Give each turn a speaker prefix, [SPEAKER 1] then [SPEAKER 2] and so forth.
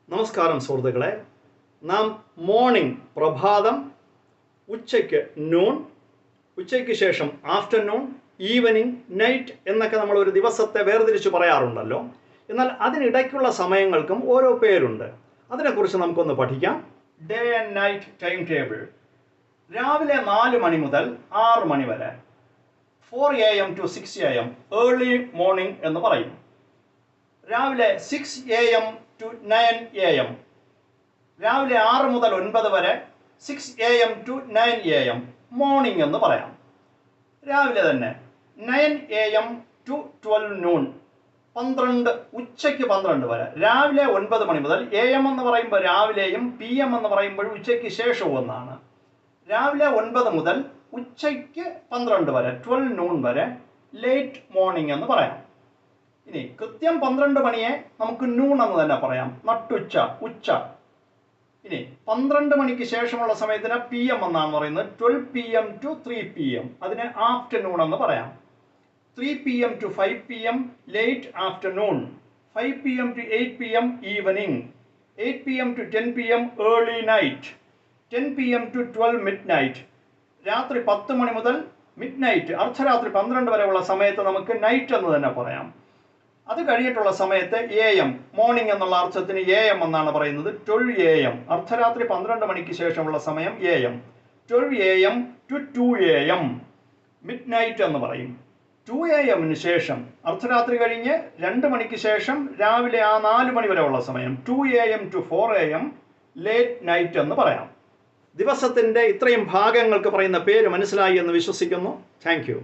[SPEAKER 1] നമസ്കാരം സുഹൃത്തുക്കളെ. നാം മോർണിംഗ് പ്രഭാതം, ഉച്ചയ്ക്ക് നൂൺ, ഉച്ചയ്ക്ക് ശേഷം ആഫ്റ്റർനൂൺ, ഈവനിങ്, നൈറ്റ് എന്നൊക്കെ നമ്മൾ ഒരു ദിവസത്തെ വേർതിരിച്ച് പറയാറുണ്ടല്ലോ. എന്നാൽ അതിനിടയ്ക്കുള്ള സമയങ്ങൾക്കും ഓരോ പേരുണ്ട്. അതിനെക്കുറിച്ച് നമുക്കൊന്ന് പഠിക്കാം. Day and night time table. രാവിലെ 4 മണി മുതൽ 6 മണി വരെ 4 AM to 6 AM early morning എന്ന് പറയും. രാവിലെ 6 AM to 9 AM, രാവിലെ 6 മുതൽ 9 വരെ 6 AM to 9 AM മോർണിംഗ് എന്ന് പറയാം. രാവിലെ തന്നെ 9 AM to 12 noon, 12 ഉച്ചയ്ക്ക് 12 വരെ. രാവിലെ 9 മണി മുതൽ AM എന്ന് പറയുമ്പോൾ രാവിലെയും PM എന്ന് പറയുമ്പോൾ ഉച്ചയ്ക്ക് ശേഷവും എന്നാണ്. രാവിലെ 9 മുതൽ ഉച്ചയ്ക്ക് 12 വരെ 12 noon വരെ ലേറ്റ് മോർണിംഗ് എന്ന് പറയാം. ഇനി കൃത്യം 12 മണിയെ നമുക്ക് നൂൺ എന്ന് തന്നെ പറയാം, നട്ടുച്ച, ഉച്ച. ഇനി 12 മണിക്ക് ശേഷമുള്ള സമയത്തിന് PM എന്നാണ് പറയുന്നത്. 12 PM to 3 PM അതിനെ ആഫ്റ്റർനൂൺ എന്ന് പറയാം. 3 PM to 5 PM late afternoon, 5 PM to 8 PM evening, 8 PM to 10 PM early night, 10 PM to 12 mid night. രാത്രി 10 മണി മുതൽ മിഡ് നൈറ്റ്, അർദ്ധരാത്രി 12 വരെയുള്ള സമയത്ത് നമുക്ക് നൈറ്റ് എന്ന് തന്നെ പറയാം. അത് കഴിഞ്ഞിട്ടുള്ള സമയത്ത് AM, മോർണിംഗ് എന്നുള്ള അർത്ഥത്തിന് AM എന്നാണ് പറയുന്നത്. 12 AM, അർദ്ധരാത്രി 12 മണിക്ക് ശേഷമുള്ള സമയം AM. 12 AM to 2 AM mid night എന്ന് പറയും. 2 AM ശേഷം, അർദ്ധരാത്രി കഴിഞ്ഞ് 2 മണിക്ക് ശേഷം രാവിലെ 4 മണി വരെ ഉള്ള സമയം 2 AM to 4 AM late night എന്ന് പറയാം. ദിവസത്തിൻ്റെ ഇത്രയും ഭാഗങ്ങൾക്ക് പറയുന്ന പേര് മനസ്സിലായി എന്ന് വിശ്വസിക്കുന്നു. Thank you.